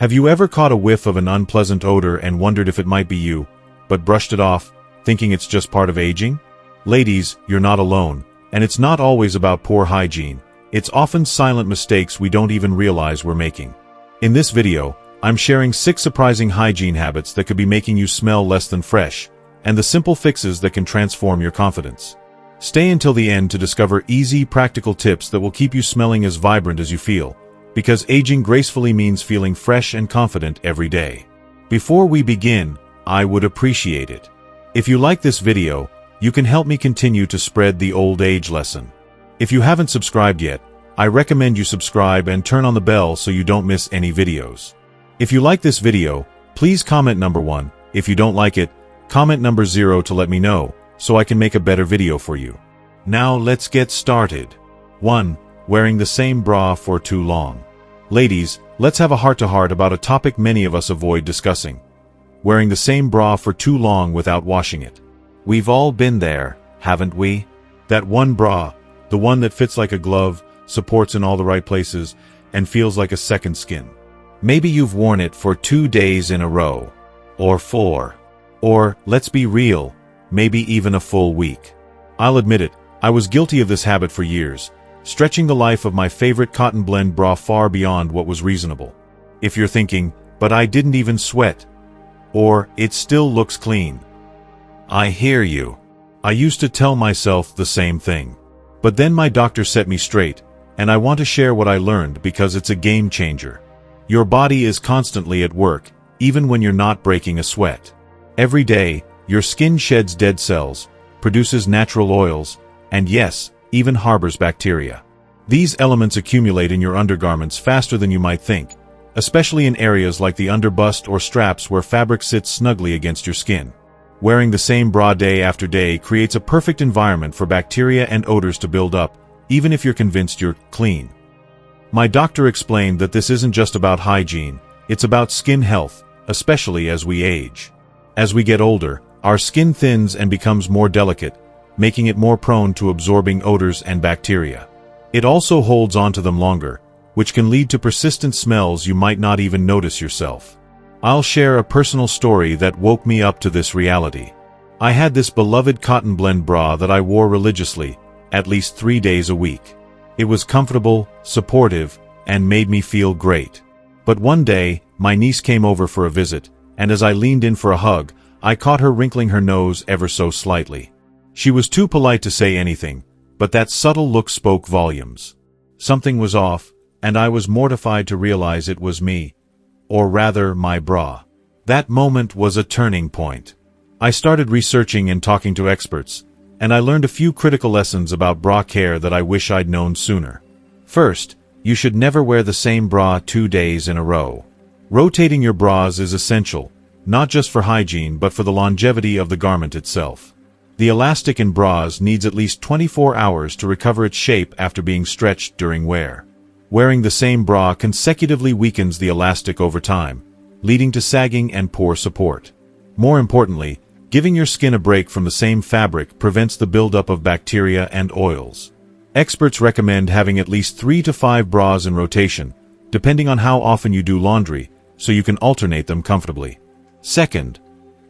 Have you ever caught a whiff of an unpleasant odor and wondered if it might be you, but brushed it off, thinking it's just part of aging? Ladies, you're not alone, and it's not always about poor hygiene. It's often silent mistakes we don't even realize we're making. In this video, I'm sharing 6 surprising hygiene habits that could be making you smell less than fresh, and the simple fixes that can transform your confidence. Stay until the end to discover easy, practical tips that will keep you smelling as vibrant as you feel, because aging gracefully means feeling fresh and confident every day. Before we begin, I would appreciate it if you like this video. You can help me continue to spread the old age lesson. If you haven't subscribed yet, I recommend you subscribe and turn on the bell so you don't miss any videos. If you like this video, please comment number 1. If you don't like it, comment number 0 to let me know, so I can make a better video for you. Now let's get started. 1. Wearing the same bra for too long. Ladies, let's have a heart-to-heart about a topic many of us avoid discussing. Wearing the same bra for too long without washing it. We've all been there, haven't we? That one bra, the one that fits like a glove, supports in all the right places, and feels like a second skin. Maybe you've worn it for 2 days in a row. Or 4. Or, let's be real, maybe even a full week. I'll admit it, I was guilty of this habit for years, stretching the life of my favorite cotton blend bra far beyond what was reasonable. If you're thinking, but I didn't even sweat. Or, it still looks clean. I hear you. I used to tell myself the same thing. But then my doctor set me straight, and I want to share what I learned because it's a game changer. Your body is constantly at work, even when you're not breaking a sweat. Every day, your skin sheds dead cells, produces natural oils, and yes, even harbors bacteria. These elements accumulate in your undergarments faster than you might think, especially in areas like the underbust or straps where fabric sits snugly against your skin. Wearing the same bra day after day creates a perfect environment for bacteria and odors to build up, even if you're convinced you're clean. My doctor explained that this isn't just about hygiene, it's about skin health, especially as we age. As we get older, our skin thins and becomes more delicate, making it more prone to absorbing odors and bacteria. It also holds onto them longer, which can lead to persistent smells you might not even notice yourself. I'll share a personal story that woke me up to this reality. I had this beloved cotton blend bra that I wore religiously, at least 3 days a week. It was comfortable, supportive, and made me feel great. But one day, my niece came over for a visit, and as I leaned in for a hug, I caught her wrinkling her nose ever so slightly. She was too polite to say anything, but that subtle look spoke volumes. Something was off, and I was mortified to realize it was me. Or rather, my bra. That moment was a turning point. I started researching and talking to experts, and I learned a few critical lessons about bra care that I wish I'd known sooner. First, you should never wear the same bra 2 days in a row. Rotating your bras is essential, not just for hygiene but for the longevity of the garment itself. The elastic in bras needs at least 24 hours to recover its shape after being stretched during wear. Wearing the same bra consecutively weakens the elastic over time, leading to sagging and poor support. More importantly, giving your skin a break from the same fabric prevents the buildup of bacteria and oils. Experts recommend having at least 3 to 5 bras in rotation, depending on how often you do laundry, so you can alternate them comfortably. Second,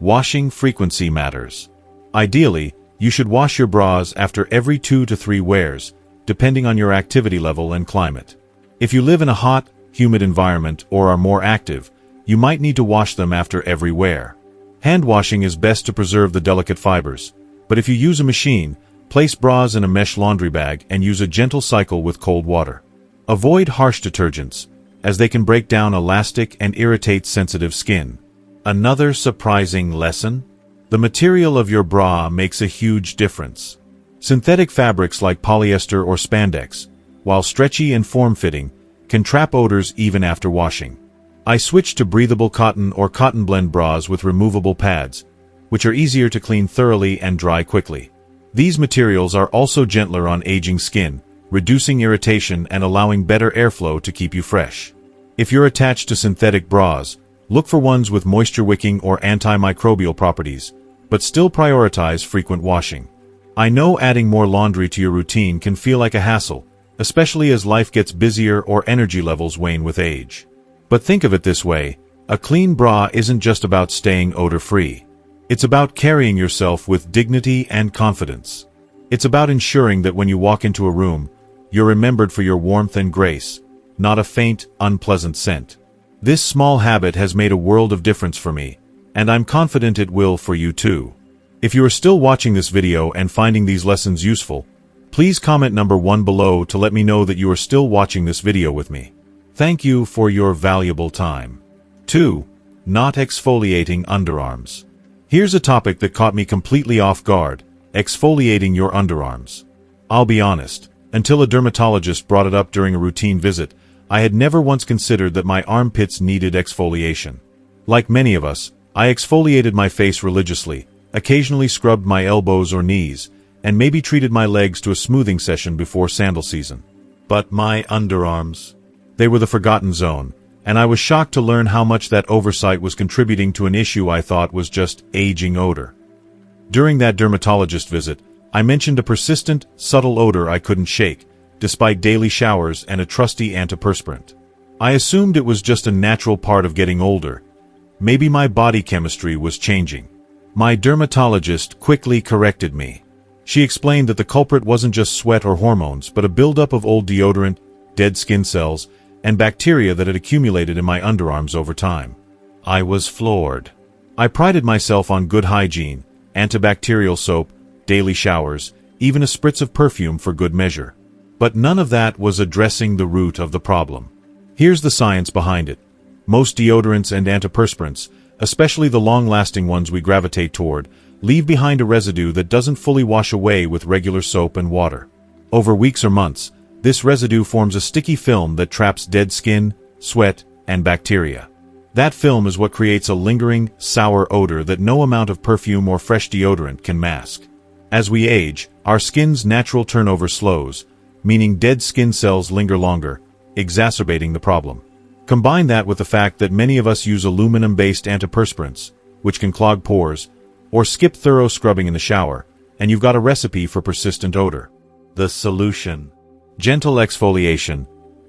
washing frequency matters. Ideally, you should wash your bras after every 2 to 3 wears, depending on your activity level and climate. If you live in a hot, humid environment or are more active, you might need to wash them after every wear. Hand washing is best to preserve the delicate fibers, but if you use a machine, place bras in a mesh laundry bag and use a gentle cycle with cold water. Avoid harsh detergents, as they can break down elastic and irritate sensitive skin. Another surprising lesson? The material of your bra makes a huge difference. Synthetic fabrics like polyester or spandex, while stretchy and form-fitting, can trap odors even after washing. I switched to breathable cotton or cotton blend bras with removable pads, which are easier to clean thoroughly and dry quickly. These materials are also gentler on aging skin, reducing irritation and allowing better airflow to keep you fresh. If you're attached to synthetic bras, look for ones with moisture-wicking or antimicrobial properties, but still prioritize frequent washing. I know adding more laundry to your routine can feel like a hassle, especially as life gets busier or energy levels wane with age. But think of it this way, a clean bra isn't just about staying odor-free. It's about carrying yourself with dignity and confidence. It's about ensuring that when you walk into a room, you're remembered for your warmth and grace, not a faint, unpleasant scent. This small habit has made a world of difference for me, and I'm confident it will for you too. If you are still watching this video and finding these lessons useful, please comment number 1 below to let me know that you are still watching this video with me. Thank you for your valuable time. 2. Not exfoliating underarms. Here's a topic that caught me completely off guard: exfoliating your underarms. I'll be honest, until a dermatologist brought it up during a routine visit, I had never once considered that my armpits needed exfoliation. Like many of us, I exfoliated my face religiously, occasionally scrubbed my elbows or knees, and maybe treated my legs to a smoothing session before sandal season. But my underarms, they were the forgotten zone, and I was shocked to learn how much that oversight was contributing to an issue I thought was just aging odor. During that dermatologist visit, I mentioned a persistent, subtle odor I couldn't shake, despite daily showers and a trusty antiperspirant. I assumed it was just a natural part of getting older. Maybe my body chemistry was changing. My dermatologist quickly corrected me. She explained that the culprit wasn't just sweat or hormones, but a buildup of old deodorant, dead skin cells, and bacteria that had accumulated in my underarms over time. I was floored. I prided myself on good hygiene, antibacterial soap, daily showers, even a spritz of perfume for good measure. But none of that was addressing the root of the problem. Here's the science behind it. Most deodorants and antiperspirants, especially the long-lasting ones we gravitate toward, leave behind a residue that doesn't fully wash away with regular soap and water. Over weeks or months, this residue forms a sticky film that traps dead skin, sweat, and bacteria. That film is what creates a lingering, sour odor that no amount of perfume or fresh deodorant can mask. As we age, our skin's natural turnover slows, meaning dead skin cells linger longer, exacerbating the problem. Combine that with the fact that many of us use aluminum-based antiperspirants, which can clog pores, or skip thorough scrubbing in the shower, and you've got a recipe for persistent odor. The solution: gentle exfoliation,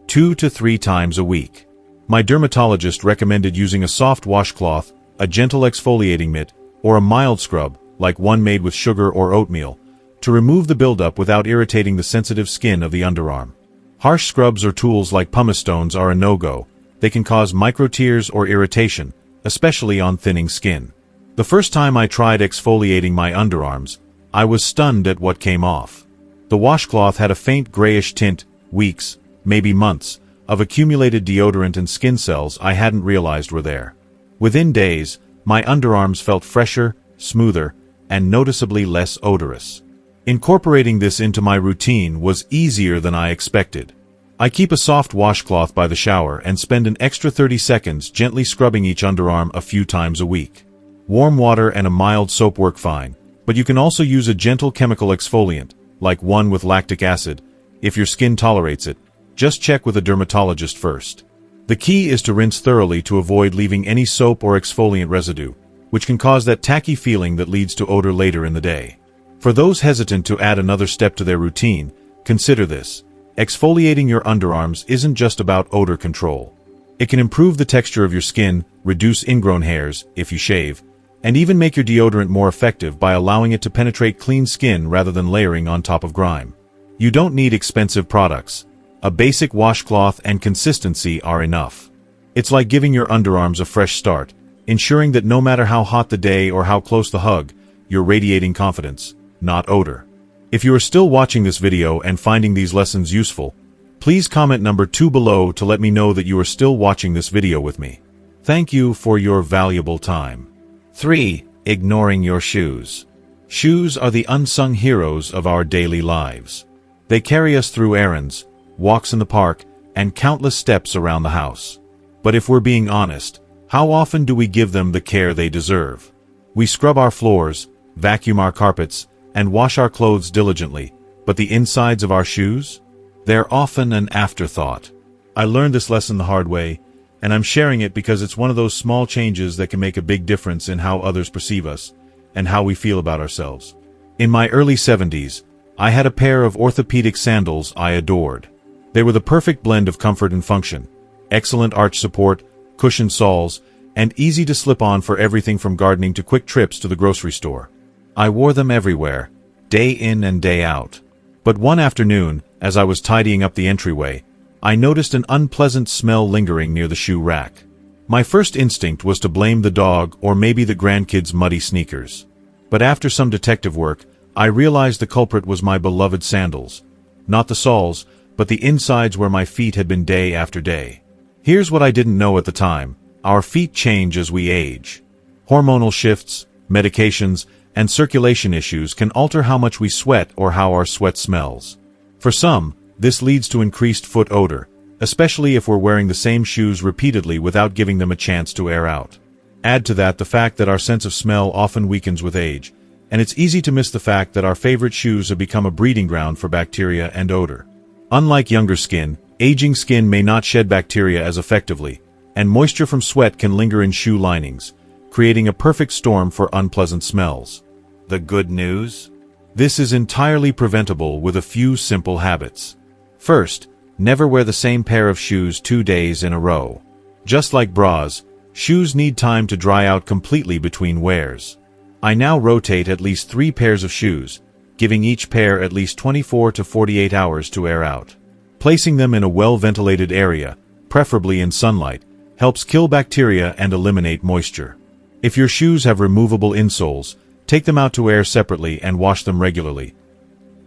2 to 3 times a week. My dermatologist recommended using a soft washcloth, a gentle exfoliating mitt, or a mild scrub, like one made with sugar or oatmeal, to remove the buildup without irritating the sensitive skin of the underarm. Harsh scrubs or tools like pumice stones are a no-go. They can cause micro-tears or irritation, especially on thinning skin. The first time I tried exfoliating my underarms, I was stunned at what came off. The washcloth had a faint grayish tint, weeks, maybe months, of accumulated deodorant and skin cells I hadn't realized were there. Within days, my underarms felt fresher, smoother, and noticeably less odorous. Incorporating this into my routine was easier than I expected. I keep a soft washcloth by the shower and spend an extra 30 seconds gently scrubbing each underarm a few times a week. Warm water and a mild soap work fine, but you can also use a gentle chemical exfoliant, like one with lactic acid, if your skin tolerates it. Just check with a dermatologist first. The key is to rinse thoroughly to avoid leaving any soap or exfoliant residue, which can cause that tacky feeling that leads to odor later in the day. For those hesitant to add another step to their routine, consider this. Exfoliating your underarms isn't just about odor control. It can improve the texture of your skin, reduce ingrown hairs, if you shave, and even make your deodorant more effective by allowing it to penetrate clean skin rather than layering on top of grime. You don't need expensive products. A basic washcloth and consistency are enough. It's like giving your underarms a fresh start, ensuring that no matter how hot the day or how close the hug, you're radiating confidence, not odor. If you are still watching this video and finding these lessons useful, please comment number 2 below to let me know that you are still watching this video with me. Thank you for your valuable time. 3. Ignoring your shoes. Shoes are the unsung heroes of our daily lives. They carry us through errands, walks in the park, and countless steps around the house. But if we're being honest, how often do we give them the care they deserve? We scrub our floors, vacuum our carpets, and wash our clothes diligently, but the insides of our shoes? They're often an afterthought. I learned this lesson the hard way, and I'm sharing it because it's one of those small changes that can make a big difference in how others perceive us, and how we feel about ourselves. In my early 70s, I had a pair of orthopedic sandals I adored. They were the perfect blend of comfort and function, excellent arch support, cushioned soles, and easy to slip on for everything from gardening to quick trips to the grocery store. I wore them everywhere, day in and day out. But one afternoon, as I was tidying up the entryway, I noticed an unpleasant smell lingering near the shoe rack. My first instinct was to blame the dog or maybe the grandkids' muddy sneakers. But after some detective work, I realized the culprit was my beloved sandals. Not the soles, but the insides where my feet had been day after day. Here's what I didn't know at the time. Our feet change as we age. Hormonal shifts, medications, and circulation issues can alter how much we sweat or how our sweat smells. For some, this leads to increased foot odor, especially if we're wearing the same shoes repeatedly without giving them a chance to air out. Add to that the fact that our sense of smell often weakens with age, and it's easy to miss the fact that our favorite shoes have become a breeding ground for bacteria and odor. Unlike younger skin, aging skin may not shed bacteria as effectively, and moisture from sweat can linger in shoe linings, creating a perfect storm for unpleasant smells. The good news? This is entirely preventable with a few simple habits. First, never wear the same pair of shoes 2 days in a row. Just like bras, shoes need time to dry out completely between wears. I now rotate at least 3 pairs of shoes, giving each pair at least 24 to 48 hours to air out. Placing them in a well-ventilated area, preferably in sunlight, helps kill bacteria and eliminate moisture. If your shoes have removable insoles, take them out to air separately and wash them regularly.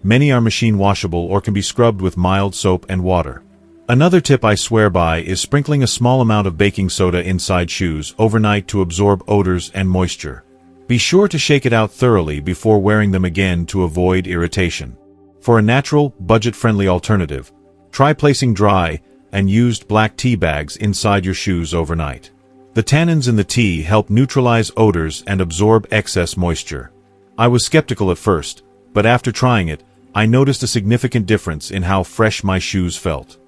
Many are machine washable or can be scrubbed with mild soap and water. Another tip I swear by is sprinkling a small amount of baking soda inside shoes overnight to absorb odors and moisture. Be sure to shake it out thoroughly before wearing them again to avoid irritation. For a natural, budget-friendly alternative, try placing dry and used black tea bags inside your shoes overnight. The tannins in the tea help neutralize odors and absorb excess moisture. I was skeptical at first, but after trying it, I noticed a significant difference in how fresh my shoes felt.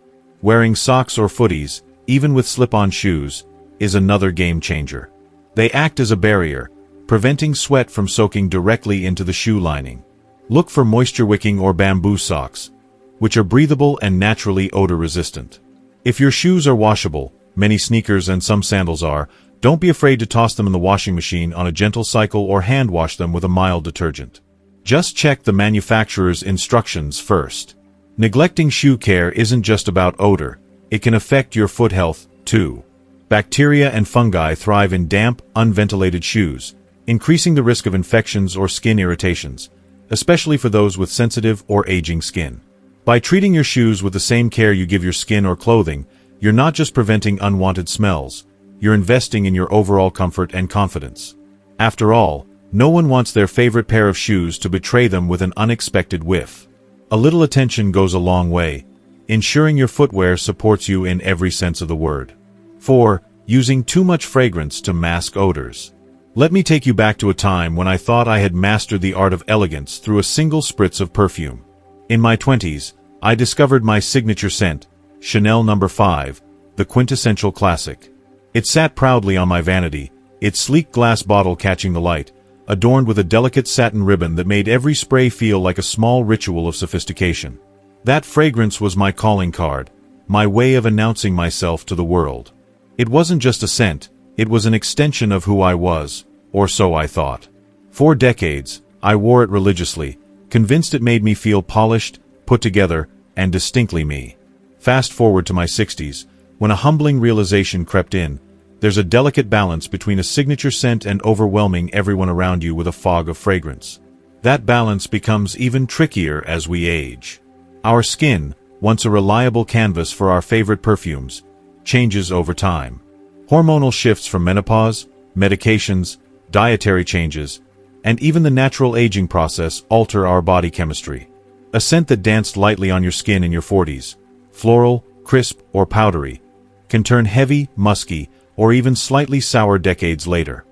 Wearing socks or footies, even with slip-on shoes, is another game changer. They act as a barrier, preventing sweat from soaking directly into the shoe lining. Look for moisture-wicking or bamboo socks, which are breathable and naturally odor-resistant. If your shoes are washable, many sneakers and some sandals are, don't be afraid to toss them in the washing machine on a gentle cycle or hand wash them with a mild detergent. Just check the manufacturer's instructions first. Neglecting shoe care isn't just about odor, it can affect your foot health, too. Bacteria and fungi thrive in damp, unventilated shoes, increasing the risk of infections or skin irritations, especially for those with sensitive or aging skin. By treating your shoes with the same care you give your skin or clothing, you're not just preventing unwanted smells, you're investing in your overall comfort and confidence. After all, no one wants their favorite pair of shoes to betray them with an unexpected whiff. A little attention goes a long way, ensuring your footwear supports you in every sense of the word. 4. Using too much fragrance to mask odors. Let me take you back to a time when I thought I had mastered the art of elegance through a single spritz of perfume. In my 20s, I discovered my signature scent, Chanel No. 5, the quintessential classic. It sat proudly on my vanity, its sleek glass bottle catching the light, adorned with a delicate satin ribbon that made every spray feel like a small ritual of sophistication. That fragrance was my calling card, my way of announcing myself to the world. It wasn't just a scent, it was an extension of who I was, or so I thought. For decades, I wore it religiously, convinced it made me feel polished, put together, and distinctly me. Fast forward to my 60s, when a humbling realization crept in. There's a delicate balance between a signature scent and overwhelming everyone around you with a fog of fragrance. That balance becomes even trickier as we age. Our skin, once a reliable canvas for our favorite perfumes, changes over time. Hormonal shifts from menopause, medications, dietary changes, and even the natural aging process alter our body chemistry. A scent that danced lightly on your skin in your 40s, floral, crisp, or powdery, can turn heavy, musky, or even slightly sour decades later.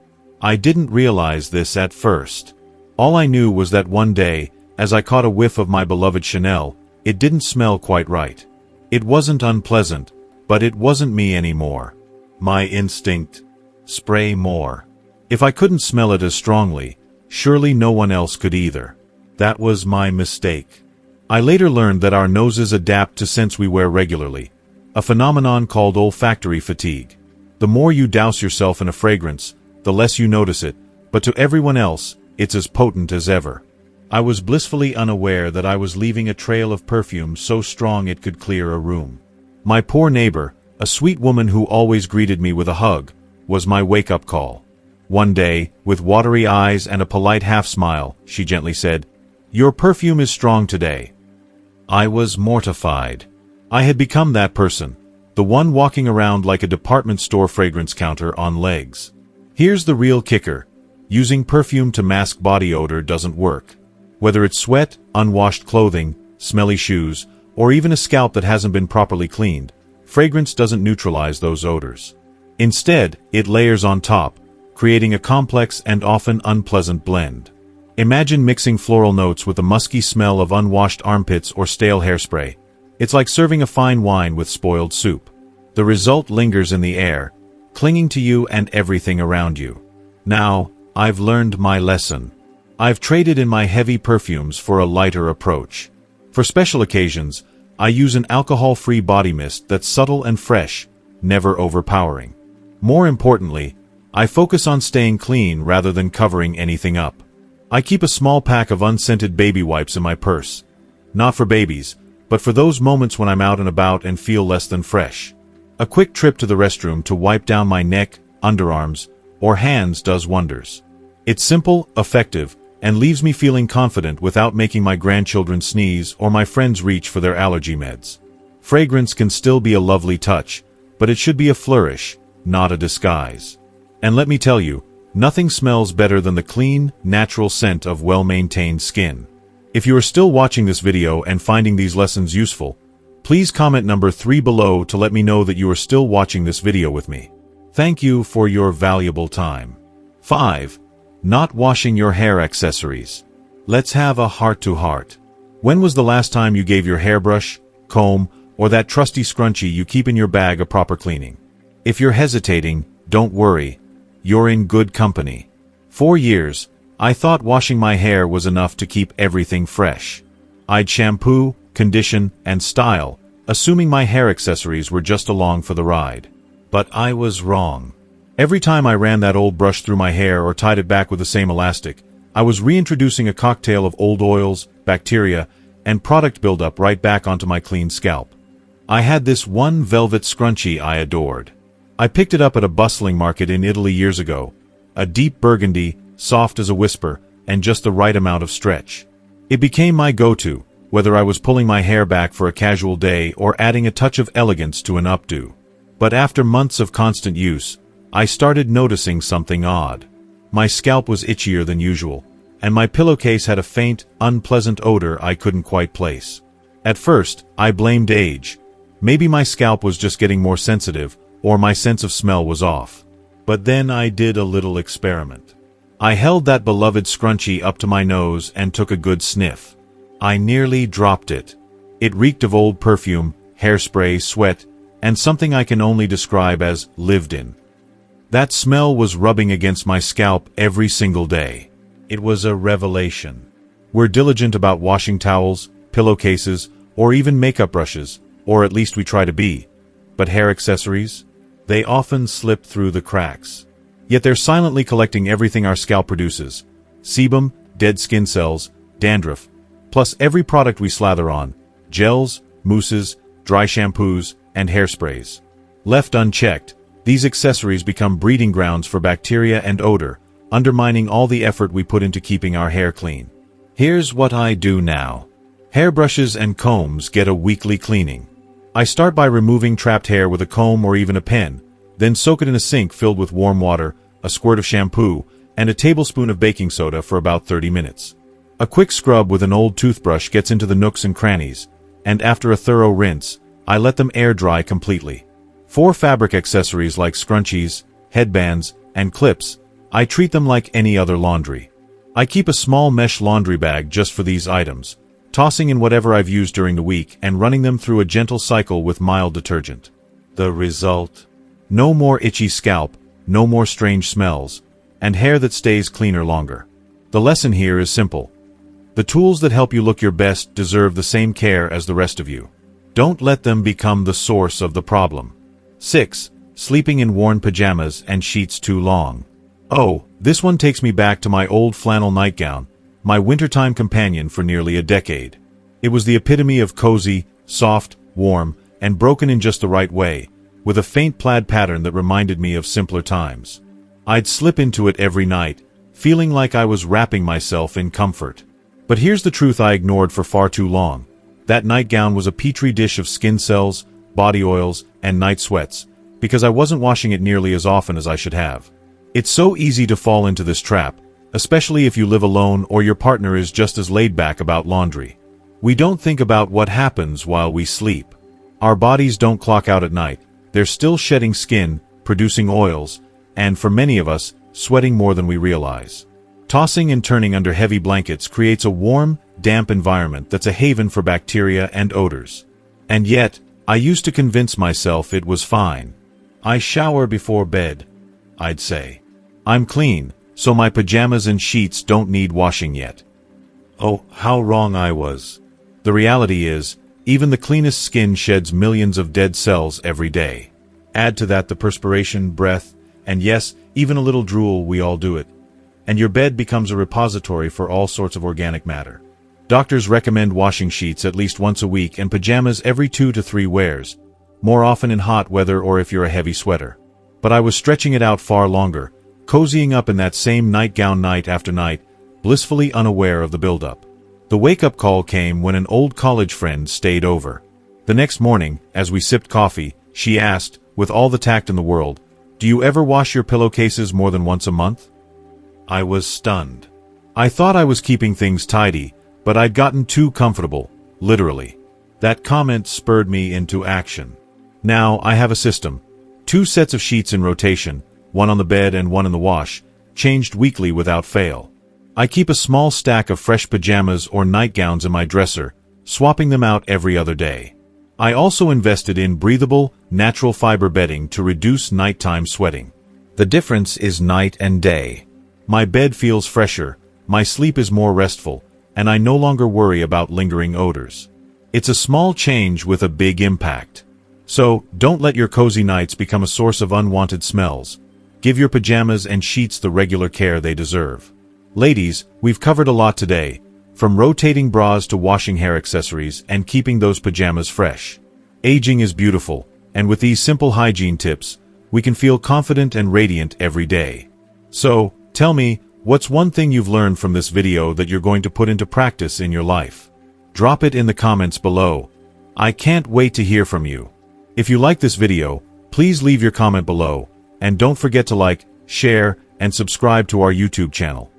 I didn't realize this at first. All I knew was that one day, as I caught a whiff of my beloved Chanel, it didn't smell quite right. It wasn't unpleasant, but it wasn't me anymore. My instinct: spray more. If I couldn't smell it as strongly, surely no one else could either. That was my mistake. I later learned that our noses adapt to scents we wear regularly, a phenomenon called olfactory fatigue. The more you douse yourself in a fragrance, the less you notice it, but to everyone else, it's as potent as ever. I was blissfully unaware that I was leaving a trail of perfume so strong it could clear a room. My poor neighbor, a sweet woman who always greeted me with a hug, was my wake-up call. One day, with watery eyes and a polite half-smile, she gently said, "Your perfume is strong today." I was mortified. I had become that person, the one walking around like a department store fragrance counter on legs. Here's the real kicker. Using perfume to mask body odor doesn't work. Whether it's sweat, unwashed clothing, smelly shoes, or even a scalp that hasn't been properly cleaned, fragrance doesn't neutralize those odors. Instead, it layers on top, creating a complex and often unpleasant blend. Imagine mixing floral notes with the musky smell of unwashed armpits or stale hairspray. It's like serving a fine wine with spoiled soup. The result lingers in the air, clinging to you and everything around you. Now, I've learned my lesson. I've traded in my heavy perfumes for a lighter approach. For special occasions, I use an alcohol-free body mist that's subtle and fresh, never overpowering. More importantly, I focus on staying clean rather than covering anything up. I keep a small pack of unscented baby wipes in my purse. Not for babies, but for those moments when I'm out and about and feel less than fresh. A quick trip to the restroom to wipe down my neck, underarms, or hands does wonders. It's simple, effective, and leaves me feeling confident without making my grandchildren sneeze or my friends reach for their allergy meds. Fragrance can still be a lovely touch, but it should be a flourish, not a disguise. And let me tell you, nothing smells better than the clean, natural scent of well-maintained skin. If you are still watching this video and finding these lessons useful, please comment number 3 below to let me know that you are still watching this video with me. Thank you for your valuable time. 5. Not washing your hair accessories. Let's have a heart-to-heart. When was the last time you gave your hairbrush, comb, or that trusty scrunchie you keep in your bag a proper cleaning? If you're hesitating, don't worry. You're in good company. For years, I thought washing my hair was enough to keep everything fresh. I'd shampoo, condition, and style, assuming my hair accessories were just along for the ride. But I was wrong. Every time I ran that old brush through my hair or tied it back with the same elastic, I was reintroducing a cocktail of old oils, bacteria, and product buildup right back onto my clean scalp. I had this one velvet scrunchie I adored. I picked it up at a bustling market in Italy years ago. A deep burgundy, soft as a whisper, and just the right amount of stretch. It became my go-to, whether I was pulling my hair back for a casual day or adding a touch of elegance to an updo. But after months of constant use, I started noticing something odd. My scalp was itchier than usual, and my pillowcase had a faint, unpleasant odor I couldn't quite place. At first, I blamed age. Maybe my scalp was just getting more sensitive, or my sense of smell was off. But then I did a little experiment. I held that beloved scrunchie up to my nose and took a good sniff. I nearly dropped it. It reeked of old perfume, hairspray, sweat, and something I can only describe as lived in. That smell was rubbing against my scalp every single day. It was a revelation. We're diligent about washing towels, pillowcases, or even makeup brushes, or at least we try to be. But hair accessories? They often slip through the cracks. Yet they're silently collecting everything our scalp produces. Sebum, dead skin cells, dandruff, plus every product we slather on, gels, mousses, dry shampoos, and hairsprays. Left unchecked, these accessories become breeding grounds for bacteria and odor, undermining all the effort we put into keeping our hair clean. Here's what I do now. Hairbrushes and combs get a weekly cleaning. I start by removing trapped hair with a comb or even a pen, then soak it in a sink filled with warm water, a squirt of shampoo, and a tablespoon of baking soda for about 30 minutes. A quick scrub with an old toothbrush gets into the nooks and crannies, and after a thorough rinse, I let them air dry completely. For fabric accessories like scrunchies, headbands, and clips, I treat them like any other laundry. I keep a small mesh laundry bag just for these items, tossing in whatever I've used during the week and running them through a gentle cycle with mild detergent. The result? No more itchy scalp, no more strange smells, and hair that stays cleaner longer. The lesson here is simple. The tools that help you look your best deserve the same care as the rest of you. Don't let them become the source of the problem. 6. sleeping in worn pajamas and sheets too long. Oh, this one takes me back to my old flannel nightgown, my wintertime companion for nearly a decade. It was the epitome of cozy, soft, warm, and broken in just the right way, with a faint plaid pattern that reminded me of simpler times. I'd slip into it every night, feeling like I was wrapping myself in comfort. But here's the truth I ignored for far too long. That nightgown was a petri dish of skin cells, body oils, and night sweats, because I wasn't washing it nearly as often as I should have. It's so easy to fall into this trap, especially if you live alone or your partner is just as laid back about laundry. We don't think about what happens while we sleep. Our bodies don't clock out at night. They're still shedding skin, producing oils, and for many of us, sweating more than we realize. Tossing and turning under heavy blankets creates a warm, damp environment that's a haven for bacteria and odors. And yet, I used to convince myself it was fine. I shower before bed, I'd say. I'm clean, so my pajamas and sheets don't need washing yet. Oh, how wrong I was. The reality is, even the cleanest skin sheds millions of dead cells every day. Add to that the perspiration, breath, and yes, even a little drool, we all do it. And your bed becomes a repository for all sorts of organic matter. Doctors recommend washing sheets at least once a week and pajamas every 2 to 3 wears, more often in hot weather or if you're a heavy sweater. But I was stretching it out far longer, cozying up in that same nightgown night after night, blissfully unaware of the buildup. The wake-up call came when an old college friend stayed over. The next morning, as we sipped coffee, she asked, with all the tact in the world, "Do you ever wash your pillowcases more than once a month?" I was stunned. I thought I was keeping things tidy, but I'd gotten too comfortable, literally. That comment spurred me into action. Now I have a system. 2 sets of sheets in rotation, one on the bed and one in the wash, changed weekly without fail. I keep a small stack of fresh pajamas or nightgowns in my dresser, swapping them out every other day. I also invested in breathable, natural fiber bedding to reduce nighttime sweating. The difference is night and day. My bed feels fresher, my sleep is more restful, and I no longer worry about lingering odors. It's a small change with a big impact. So, don't let your cozy nights become a source of unwanted smells. Give your pajamas and sheets the regular care they deserve. Ladies, we've covered a lot today, from rotating bras to washing hair accessories and keeping those pajamas fresh. Aging is beautiful, and with these simple hygiene tips, we can feel confident and radiant every day. So, tell me, what's one thing you've learned from this video that you're going to put into practice in your life? Drop it in the comments below. I can't wait to hear from you. If you like this video, please leave your comment below, and don't forget to like, share, and subscribe to our YouTube channel.